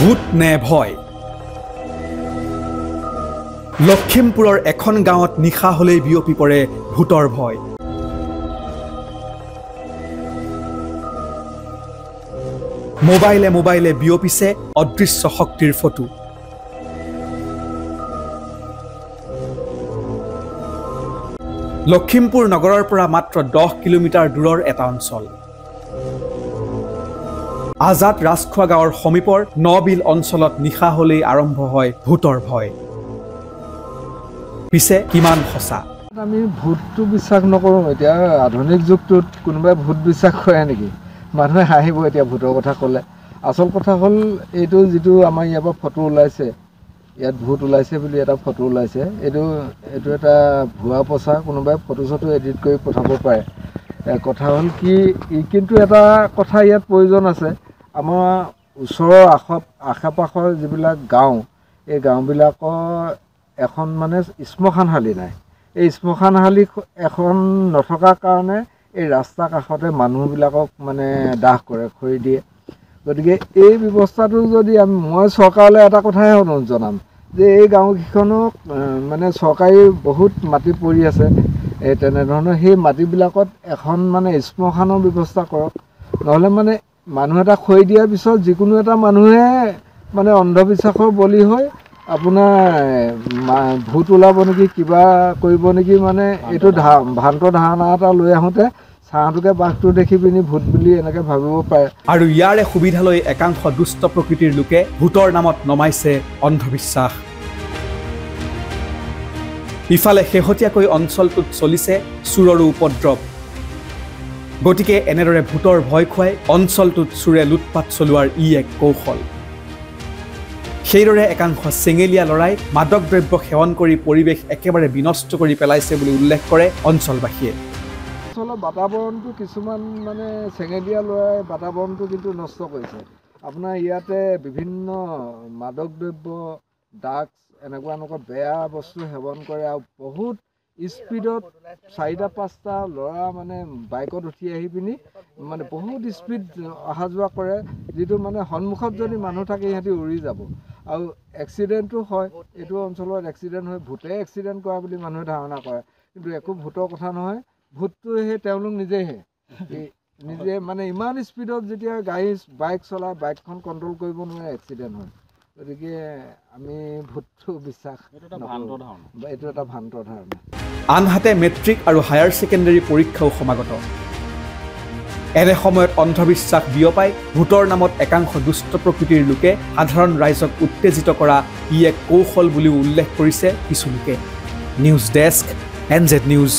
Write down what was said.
ভূত নে ভয় লখিমপুৰৰ এখন গাঁৱত নিশা হলেই বিয়পি পৰে ভূতৰ ভয় মোবাইলে মোবাইলে বিয়পিছে অদৃশ্য শক্তিৰ ফটো লখিমপুৰ নগৰৰ পৰা মাত্ৰ 10 কিলোমিটাৰ দূৰৰ এটা অঞ্চল আজাদ ৰাজখোৱা গাঁৱৰ সমীপৰ নবিল অঞ্চলত নিশা হলেই আৰম্ভ হয় ভূতৰ ভয় পিছে কিমান সঁচা আমি ভূতটো বিশ্বাস নকৰো এতিয়া আধুনিক যুগটোত কোনোবাই ভূত বিশ্বাস কৰে নেকি মানুহে হাঁহিব এতিয়া ভূতৰ কথা ক'লে আসল কথা হ'ল এইটো যিটো আমাৰ ইয়াৰ পৰা ফটো ওলাইছে ইয়াত ভূত ওলাইছে বুলি এটা ফটো ওলাইছে এইটো এটা ভুৱা প্ৰচাৰ কোনোবাই ফটো চটো এডিট কৰি পঠাব পাৰে কথা হ'ল কি কিন্তু এটা কথা ইয়াত প্ৰয়োজন আছে আমাৰ ওচৰৰ আশে-পাশৰ যিবিলাক গাঁও এই গাঁওবিলাকৰ এখন মানে শ্মশানশালী নাই এই শ্মশানশালী এখন নথকাৰ কাৰণে এই ৰাস্তা কাষতে মানুহবিলাকক মানে দাহ কৰে খৰি দিয়ে গতিকে এই ব্যৱস্থাটো যদি মই চৰকাৰলৈ এটা কথাহে অনুৰোধ জনাম যে এই গাঁওকেইখনক মানে চৰকাৰী বহুত মাটি পৰি আছে তেনেধৰণৰ সেই মাটিবিলাকত এখন মানে শ্মশানৰ ব্যৱস্থা কৰক নহ'লে মানে মানুহ এটা খৰি দিয়াৰ পিছত যিকোনো এটা মানুহে মানে অন্ধবিশ্বাসৰ বলি হৈ আপোনাৰ ভূত ওলাব নেকি কিবা কৰিব নেকি মানে এইটো ভ্ৰান্ত ধাৰণা এটা লৈ আহোঁতে চাহটোকে বাঘটো দেখি পিনি ভূত বুলি এনেকৈ ভাবিব পাৰে আৰু ইয়াৰে সুবিধা লৈ একাংশ দুষ্ট প্ৰকৃতিৰ লোকে ভূতৰ নামত নমাইছে অন্ধবিশ্বাস ইফালে শেহতীয়াকৈ অঞ্চলটোত চলিছে চুৰৰো উপদ্ৰৱ গতিকে এনেদৰে ভূতৰ ভয় খুৱাই অঞ্চলটোত চুৰে লুটপাট চলোৱাৰ এক কৌশল সেইদৰে একাংশ চেঙেলীয়া লৰাই মাদক দ্ৰব্য সেৱন কৰি পৰিৱেশ একেবাৰে বিনষ্ট কৰি পেলাইছে বুলি উল্লেখ কৰে অঞ্চলবাসীয়ে অঞ্চলৰ বাতাবৰণটো কিছুমান মানে চেঙেলীয়া লৰাই বাতাবৰণটো কিন্তু নষ্ট কৰিছে আপোনাৰ ইয়াতে বিভিন্ন মাদক দ্ৰব্য ড্ৰাগছ এনেকুৱা বেয়া বস্তু সেৱন কৰে আৰু বহুত স্পীডত 4-5টা ল'ৰা মানে বাইকত উঠি আহি পিনি মানে বহুত স্পীড অহা যোৱা কৰে যিটো মানে সন্মুখত যদি মানুহ থাকে সিহঁতি উৰি যাব আৰু এক্সিডেণ্টো হয় এইটো অঞ্চলত এক্সিডেণ্ট হয় ভূতে এক্সিডেণ্ট কৰা বুলি মানুহে ধাৰণা কৰে কিন্তু একো ভূতৰ কথা নহয় ভূতটো সেই তেওঁলোক নিজে মানে ইমান স্পীডত যেতিয়া বাইক চলাই বাইকখন কণ্ট্ৰল কৰিব নোৱাৰে এক্সিডেণ্ট হয় গতিকে আমি ভূতটো বিশ্বাস এইটো এটা ভ্ৰান্ত ধাৰণা আনহাতে মেট্ৰিক আৰু হায়াৰ ছেকেণ্ডেৰী পৰীক্ষাও সমাগত এনে সময়ত অন্ধবিশ্বাস বিয়পাই ভূতৰ নামত একাংশ দুষ্ট প্ৰকৃতিৰ লোকে সাধাৰণ ৰাইজক উত্তেজিত কৰা এক কৌশল বুলিও উল্লেখ কৰিছে কিছু লোকে নিউজ ডেস্ক NZ নিউজ